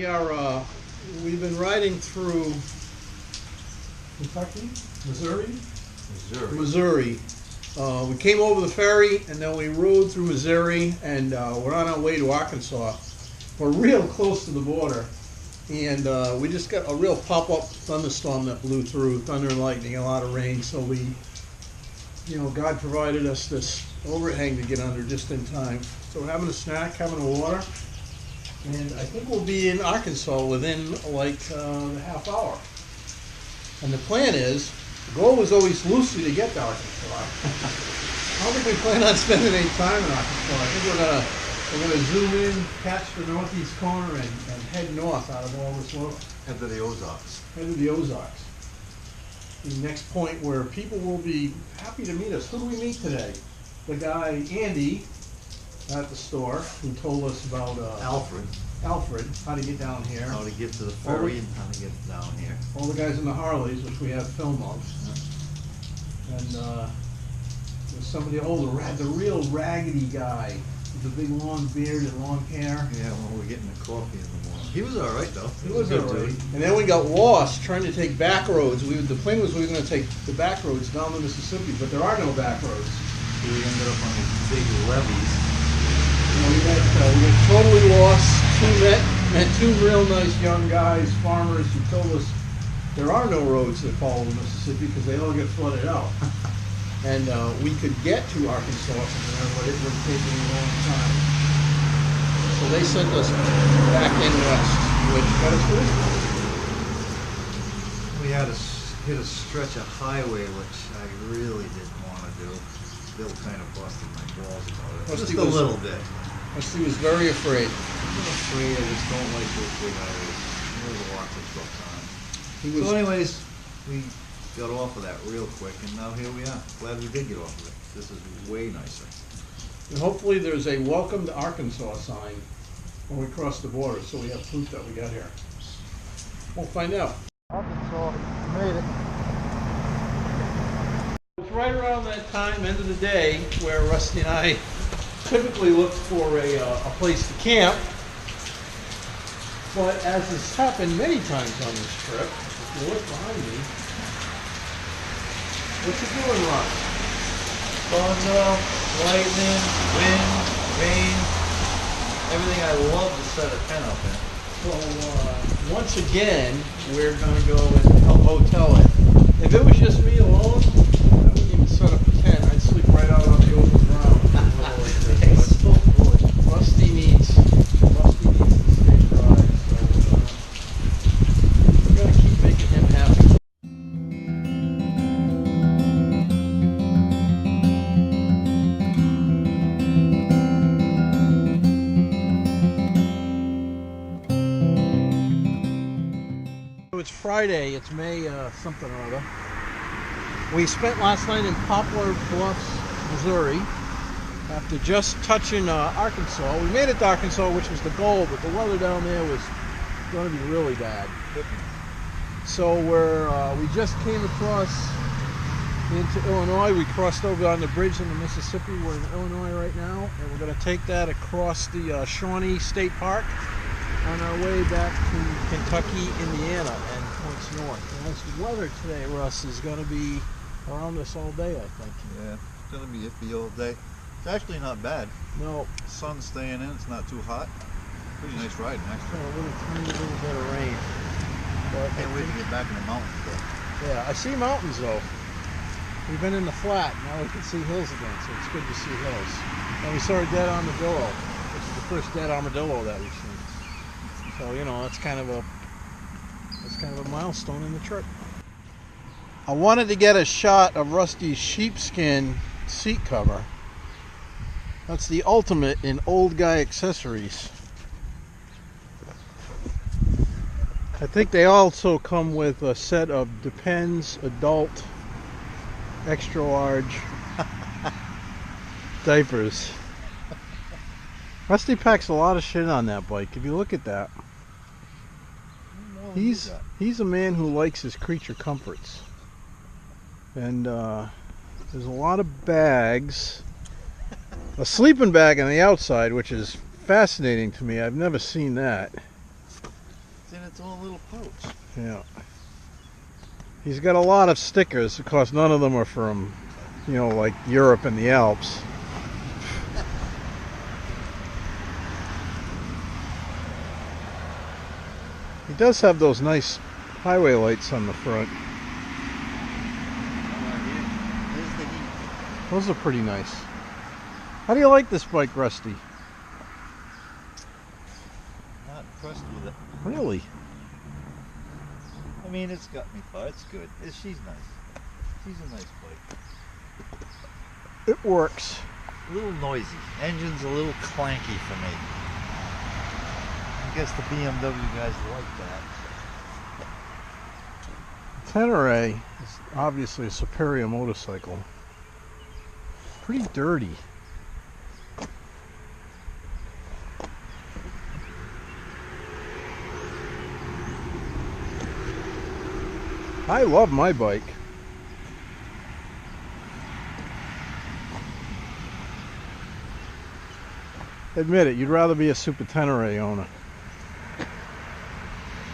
We've been riding through Kentucky, Missouri. We came over the ferry and then we rode through Missouri and we're on our way to Arkansas. We're real close to the border and we just got a real pop-up thunderstorm that blew through, thunder and lightning, a lot of rain. So God provided us this overhang to get under just in time. So we're having a snack, having a water. And I think we'll be in Arkansas within like a half hour. And the plan is, the goal was always loosely to get to Arkansas. I don't think we plan on spending any time in Arkansas. I think we're gonna zoom in, catch the northeast corner, and head north out of all this water. Head to the Ozarks. Head to the Ozarks. The next point where people will be happy to meet us. Who do we meet today? The guy, Andy, at the store, who told us about Alfred, how to get down here. how to get to the ferry and how to get down here. All the guys in the Harleys, which we have film of. Yeah. And there's somebody older, the real raggedy guy with the big long beard and long hair. Yeah, when we're getting the coffee in the morning. He was all right though. He was a all good right. dude. And then we got lost trying to take back roads. The plan was we were going to take the back roads down the Mississippi, but there are no back roads. So we ended up on these big levees. We got totally lost. Met two real nice young guys, farmers, who told us there are no roads that follow the Mississippi because they all get flooded out. And we could get to Arkansas from there, but it would take a long time. So they sent us back in west, which got us good. We had to hit a stretch of highway, which I really didn't want to do. Bill kind of busted my balls about it. Just a little bit. Rusty was very afraid. I'm afraid. I just don't like those big highways. There's a lot of trucks on it. So anyways, we got off of that real quick, and now here we are. Glad we did get off of it. This is way nicer. And hopefully there's a welcome to Arkansas sign when we cross the border, so we have proof that we got here. We'll find out. Arkansas, made it. It was right around that time, end of the day, where Rusty and I typically look for a place to camp. But as has happened many times on this trip, if you look behind me, what you doing, Russ? Thunder, lightning, wind, rain, everything I love to set a tent up in. So once again, we're going to go and hotel it. If it was just me alone, I wouldn't even set up a tent. I'd sleep right out on the open ground. It's so good. Rusty needs to stay dry, so we're going to keep making him happy. It's Friday, it's May something or other. We spent last night in Poplar Bluffs, Missouri, after just touching Arkansas. We made it to Arkansas, which was the goal, but the weather down there was going to be really bad. So we just came across into Illinois. We crossed over on the bridge in the Mississippi. We're in Illinois right now, and we're going to take that across the Shawnee State Park on our way back to Kentucky, Indiana, and points north. And this weather today, Russ, is going to be around us all day, I think. Yeah, it's going to be iffy all day. It's actually not bad. No. The sun's staying in, it's not too hot. Pretty nice riding, actually. A tiny little bit of rain. But Can't wait to get back in the mountains, though. yeah, I see mountains, though. We've been in the flat, now we can see hills again, so it's good to see hills. And we saw a dead armadillo, which is the first dead armadillo that we've seen. So, that's kind of a milestone in the trip. I wanted to get a shot of Rusty's sheepskin seat cover. That's the ultimate in old guy accessories. I think they also come with a set of Depends adult extra large diapers. Rusty packs a lot of shit on that bike. If you look at that, he's a man who likes his creature comforts. And there's a lot of bags. A sleeping bag on the outside, which is fascinating to me. I've never seen that. in its own little pouch. Yeah. He's got a lot of stickers. Of course, none of them are from, you know, like Europe and the Alps. He does have those nice highway lights on the front. There's the heat. Those are pretty nice. How do you like this bike, Rusty? Not impressed with it. Really? I mean, it's got me far. It's good. She's nice. She's a nice bike. It works. A little noisy. Engine's a little clanky for me. I guess the BMW guys like that. Tenere is obviously a superior motorcycle. Pretty dirty. I love my bike. Admit it, you'd rather be a Super Tenere owner.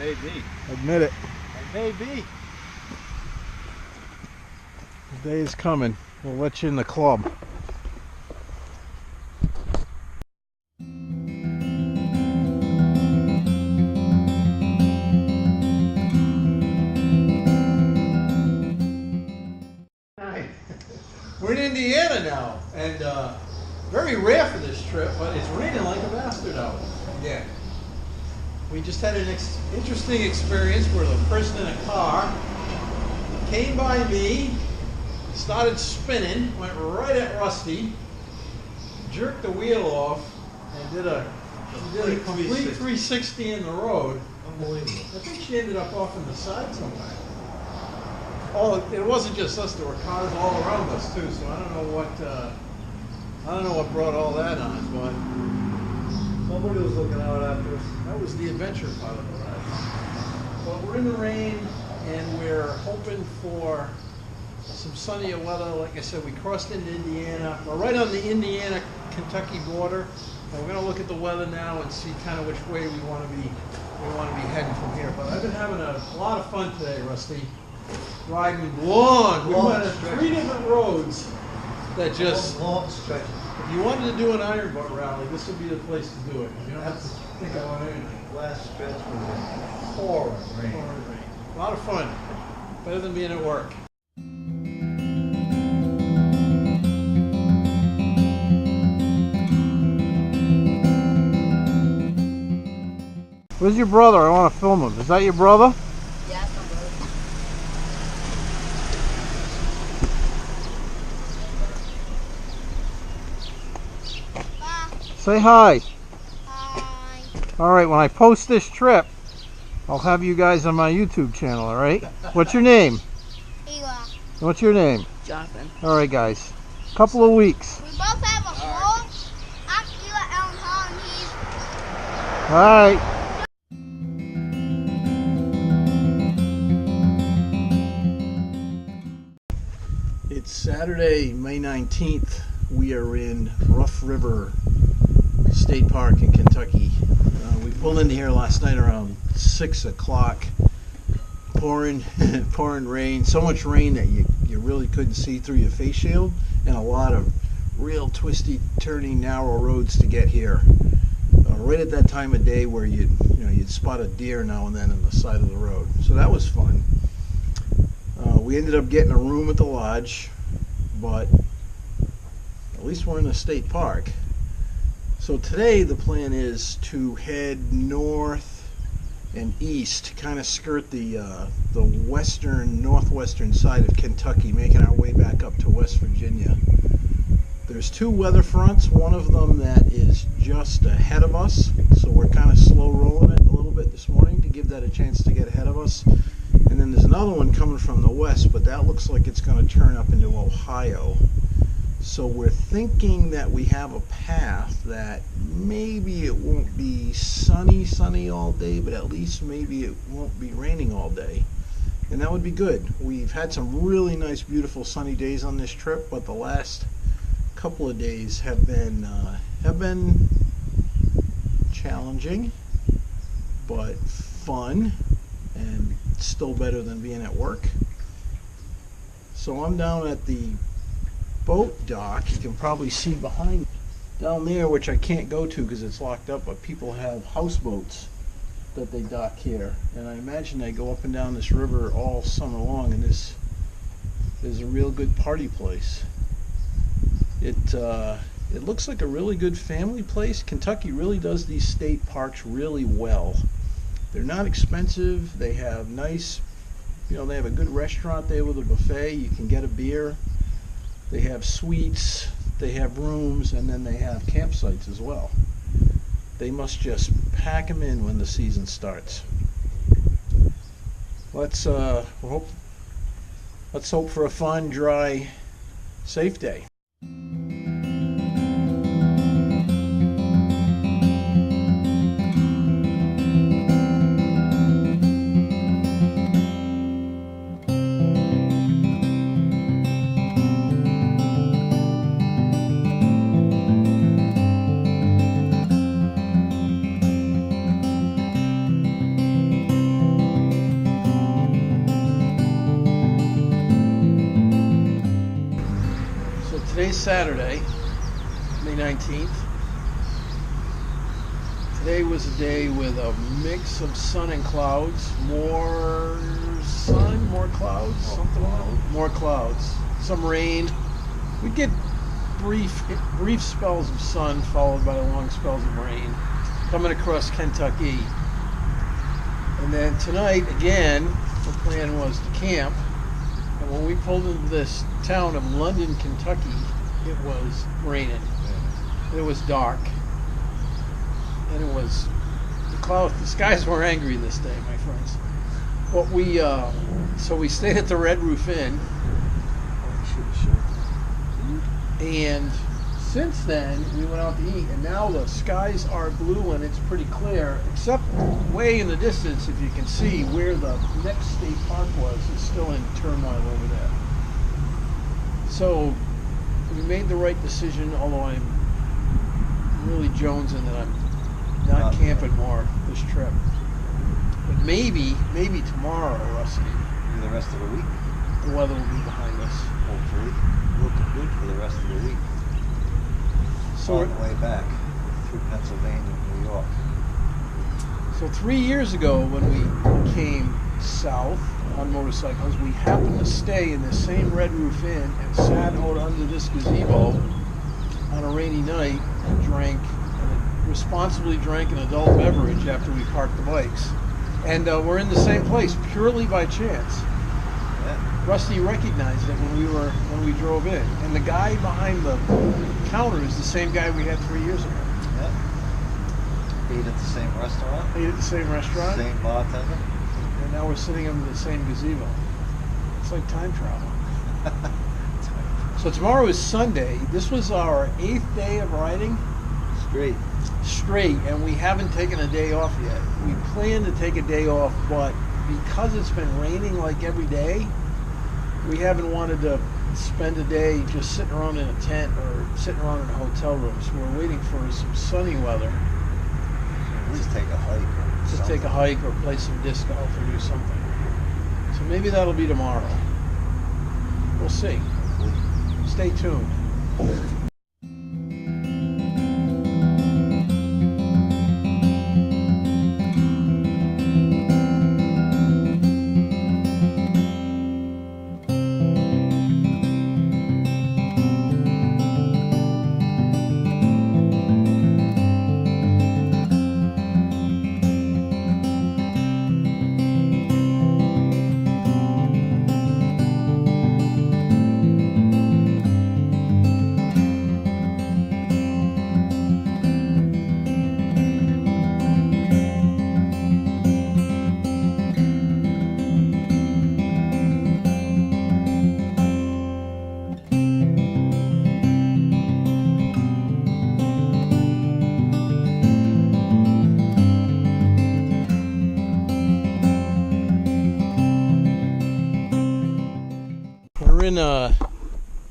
Maybe. Admit it. Maybe. The day is coming. We'll let you in the club. We're in Indiana now, and very rare for this trip, but it's raining like a bastard out. Yeah. We just had an interesting experience where the person in a car came by me, started spinning, went right at Rusty, jerked the wheel off, and did a complete 360 in the road. Unbelievable. I think she ended up off on the side somewhere. Oh, it wasn't just us. There were cars all around us too. So I don't know what brought all that on, but Somebody was looking out after us. that was the adventure part of the ride. But we're in the rain, and we're hoping for some sunnier weather. Like I said, we crossed into Indiana. We're right on the Indiana-Kentucky border, and we're going to look at the weather now and see kind of which way we want to be heading from here. But I've been having a lot of fun today, Rusty. Riding long. We went on 3 different roads that just. Long stretch. If you wanted to do an iron butt rally, this would be the place to do it. You don't have to think about anything. Last stretch was pouring rain. A lot of fun. Better than being at work. Where's your brother? I want to film him. Is that your brother? Yeah, it's my brother. Say hi. Hi. All right, when I post this trip, I'll have you guys on my YouTube channel, all right? What's your name? Eli. What's your name? Jonathan. All right, guys. Couple of weeks. We both have a hole. I'm Eli Allen Hall, and he's All right. It's Saturday, May 19th. We are in Rough River State Park in Kentucky. We pulled into here last night around 6 o'clock. Pouring rain. So much rain that you really couldn't see through your face shield, and a lot of real twisty, turning, narrow roads to get here. Right at that time of day where you'd spot a deer now and then on the side of the road. So that was fun. We ended up getting a room at the lodge, but at least we're in a state park. So today the plan is to head north and east, kind of skirt the northwestern side of Kentucky, making our way back up to West Virginia. There's 2 weather fronts, one of them that is just ahead of us, so we're kind of slow rolling it a little bit this morning to give that a chance to get ahead of us. And then there's another one coming from the west, but that looks like it's going to turn up into Ohio. So we're thinking that we have a path that maybe it won't be sunny all day, but at least maybe it won't be raining all day. And that would be good. We've had some really nice, beautiful sunny days on this trip, but the last couple of days have been challenging. but fun and still better than being at work. So I'm down at the boat dock. You can probably see behind down there, which I can't go to because it's locked up, but people have houseboats that they dock here, and I imagine they go up and down this river all summer long, and this is a real good party place. It looks like a really good family place. Kentucky really does these state parks really well. They're not expensive. They have nice, they have a good restaurant there with a buffet. You can get a beer. They have suites, they have rooms, and then they have campsites as well. They must just pack them in when the season starts. Let's hope for a fun, dry, safe day. Today's Saturday, May 19th. Today was a day with a mix of sun and clouds. More sun, more clouds, something like that. More clouds. Some rain. We get brief spells of sun followed by long spells of rain coming across Kentucky. And then tonight, again, the plan was to camp. And when we pulled into this town of London, Kentucky, it was raining. It was dark. And it was the skies were angry this day, my friends. But so we stayed at the Red Roof Inn. And since then, we went out to eat, and now the skies are blue and it's pretty clear, except way in the distance, if you can see where the next state park was, is still in turmoil over there. So we made the right decision, although I'm really jonesing that I'm not camping more this trip. But maybe tomorrow, Rusty, The rest of the week, the weather will be behind us. hopefully. Looking good for the rest of the week. So On the way back through Pennsylvania and New York. So 3 years ago, when we came south on motorcycles, we happened to stay in the same Red Roof Inn and sat out under this gazebo on a rainy night and responsibly drank an adult beverage after we parked the bikes. And we're in the same place purely by chance. Yeah. Rusty recognized it when we drove in, and the guy behind the counter is the same guy we had 3 years ago. Yeah. Ate at the same restaurant. Ate at the same restaurant. Same bartender. And now we're sitting under the same gazebo. It's like time travel. So tomorrow is Sunday. This was our 8th day of riding. Straight, and we haven't taken a day off yet. We plan to take a day off, but because it's been raining like every day, we haven't wanted to spend a day just sitting around in a tent or sitting around in a hotel room. So we're waiting for some sunny weather. Just take a hike. Just take a hike or play some disc golf or do something. So maybe that'll be tomorrow. We'll see. Stay tuned.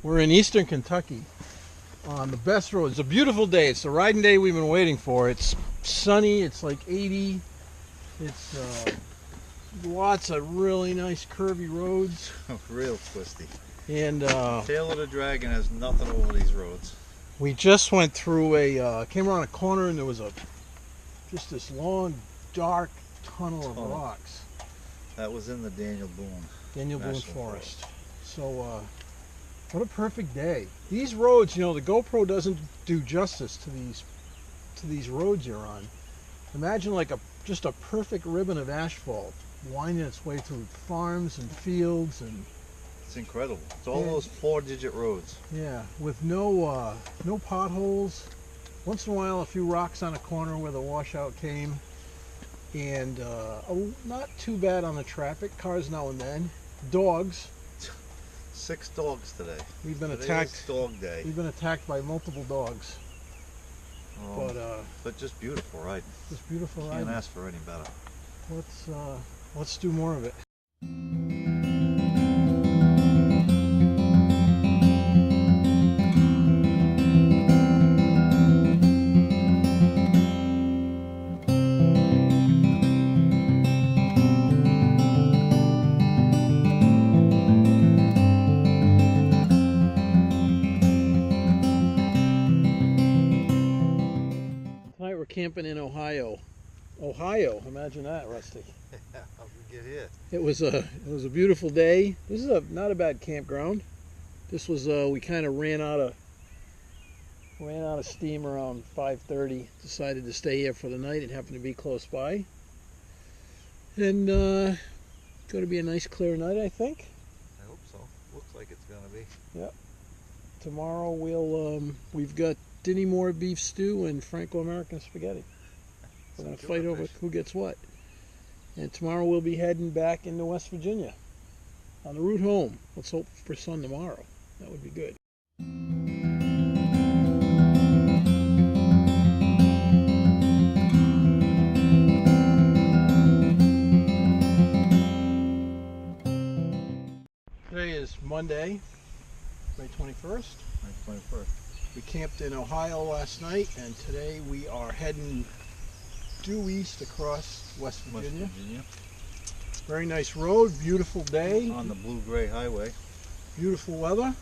We're in eastern Kentucky on the best road. It's a beautiful day. It's the riding day we've been waiting for. It's sunny. It's like 80. It's lots of really nice curvy roads. Real twisty. And Tail of the Dragon has nothing over these roads. we just went through came around a corner and there was just this long, dark tunnel of rocks. That was in the Daniel Boone National Forest. Forest. So, what a perfect day. These roads, you know, the GoPro doesn't do justice to these roads you're on. Imagine like just a perfect ribbon of asphalt winding its way through farms and fields and It's incredible. It's all those 4-digit roads. yeah, with no potholes. Once in a while, a few rocks on a corner where the washout came, and not too bad on the traffic. Cars now and then. Dogs. 6 dogs today. We've been Today attacked. is dog day. We've been attacked by multiple dogs. But just beautiful, right? Just beautiful ride. Can't ask for any better. Let's do more of it. Tonight we're camping in Ohio. Ohio, imagine that, Rusty. How we get here? It was a beautiful day. This is not a bad campground. This was we kind of ran out of steam around 5:30. Decided to stay here for the night. It happened to be close by, and going to be a nice clear night, I think. I hope so. Looks like it's gonna be. Yep. Tomorrow we've got Dinny Moore beef stew and Franco-American spaghetti. We're going to fight over who gets what. And tomorrow we'll be heading back into West Virginia on the route home. Let's hope for sun tomorrow. That would be good. Today is Monday, May 21st. May 21st. We camped in Ohio last night, and today we are heading due east across West Virginia. Very nice road, beautiful day. On the Blue-Gray Highway. Beautiful weather.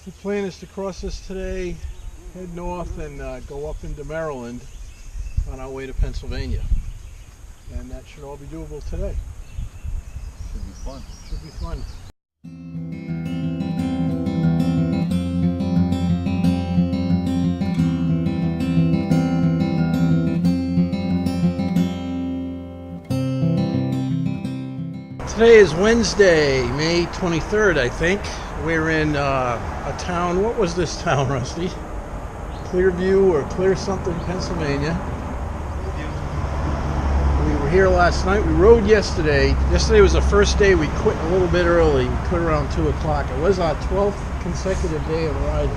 The plan is to cross this today, head north, and go up into Maryland on our way to Pennsylvania. And that should all be doable today. Should be fun. Should be fun. Today is Wednesday, May 23rd, I think. We're in a town, what was this town, Rusty? Clearview or Clear something, Pennsylvania. We were here last night. We rode yesterday. Yesterday was the first day we quit a little bit early. We quit around 2 o'clock. It was our 12th consecutive day of riding.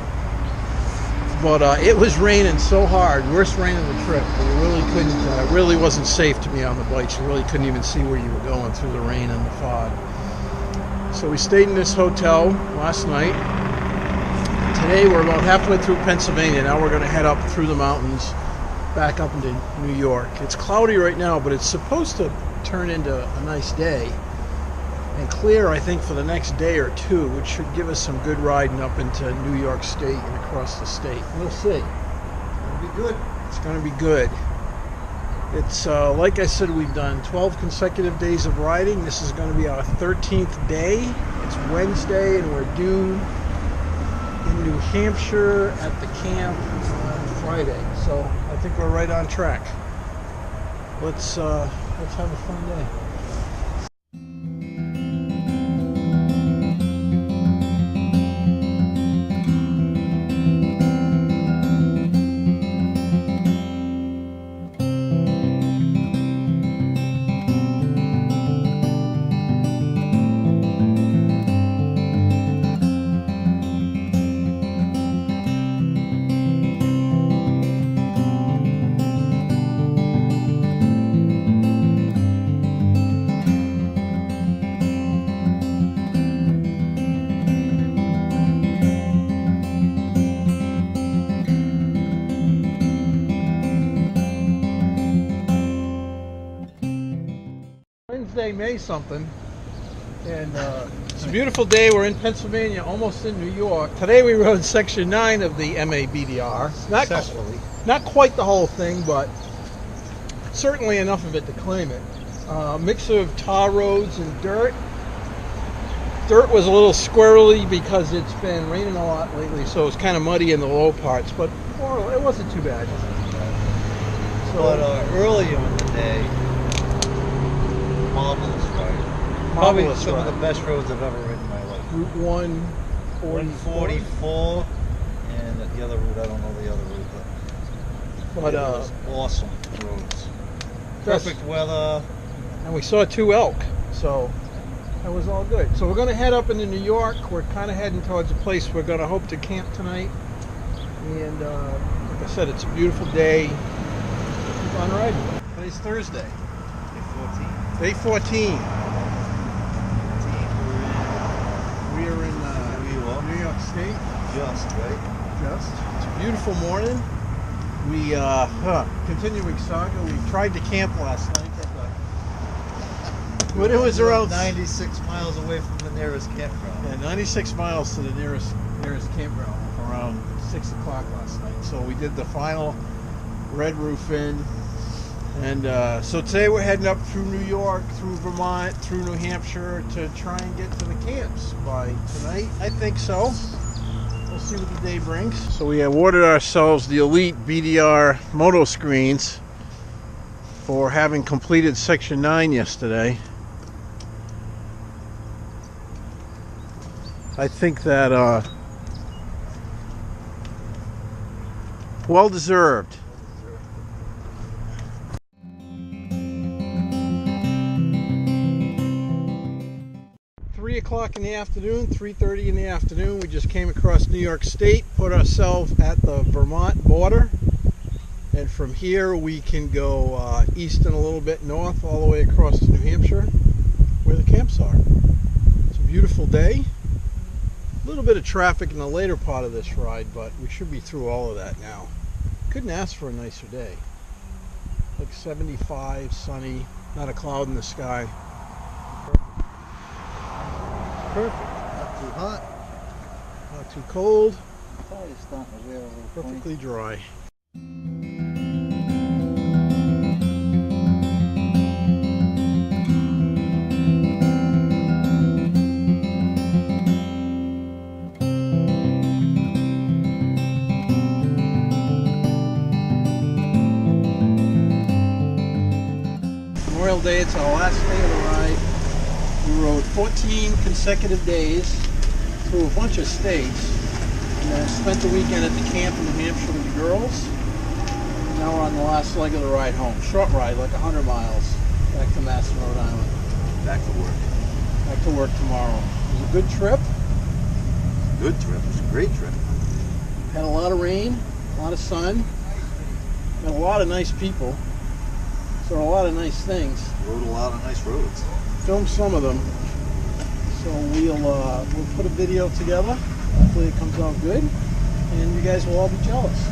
But it was raining so hard, worst rain of the trip. We really couldn't, it really wasn't safe to be on the bikes. You really couldn't even see where you were going through the rain and the fog. So we stayed in this hotel last night. Today we're about halfway through Pennsylvania. Now we're going to head up through the mountains, back up into New York. It's cloudy right now, but it's supposed to turn into a nice day. And clear, I think, for the next day or two, which should give us some good riding up into New York State and across the state. We'll see. It'll be good. It's going to be good. It's, like I said, we've done 12 consecutive days of riding. This is going to be our 13th day. It's Wednesday, and we're due in New Hampshire at the camp on Friday. So I think we're right on track. Let's have a fun day. Thursday, May something, and it's a beautiful day. We're in Pennsylvania, almost in New York. Today we rode Section 9 of the MABDR. Successfully. Not quite the whole thing, but certainly enough of it to claim it. Mix of tar roads and dirt. Dirt was a little squirrely because it's been raining a lot lately, so it's kind of muddy in the low parts, but it wasn't too bad. So, But earlier in the day, marvelous ride. Probably some of the best roads I've ever ridden in my life. Route 144, and the other route, I don't know the other route, but it was awesome roads. Perfect weather. And we saw 2 elk, so that was all good. So we're going to head up into New York. We're kind of heading towards a place we're going to hope to camp tonight. And like I said, it's a beautiful day. Keep on riding. Today's Thursday. Day 14. Day 14. We are in New York State. Just, right? It's a beautiful morning. We continuing saga. We tried to camp last night. When it was around 96 miles away from the nearest campground. Yeah, 96 miles to the nearest campground around 6 o'clock last night. So we did the final Red Roof Inn. And so today we're heading up through New York, through Vermont, through New Hampshire to try and get to the camps by tonight. I think so. We'll see what the day brings. So we awarded ourselves the Elite BDR moto screens for having completed Section 9 yesterday. I think that well deserved. O'clock in the afternoon, 3:30 in the afternoon. We just came across New York State, put ourselves at the Vermont border, and from here we can go east and a little bit north all the way across to New Hampshire where the camps are. It's a beautiful day. A little bit of traffic in the later part of this ride, but we should be through all of that now. Couldn't ask for a nicer day. Like 75, sunny, not a cloud in the sky. Perfect. Not too hot. Not too cold. Probably starting to wear a little Perfectly dry. Memorial Day, it's our last day of the ride. We rode 14 consecutive days through a bunch of states, and then spent the weekend at the camp in New Hampshire with the girls. Now we're on the last leg of the ride home. Short ride, like 100 miles, back to Masson, Rhode Island. Back to work. Back to work tomorrow. It was a good trip. Good trip. It was a great trip. Had a lot of rain, a lot of sun, and a lot of nice people. So a lot of nice things. Rode a lot of nice roads. Filmed some of them, so we'll put a video together. Hopefully it comes out good, and you guys will all be jealous.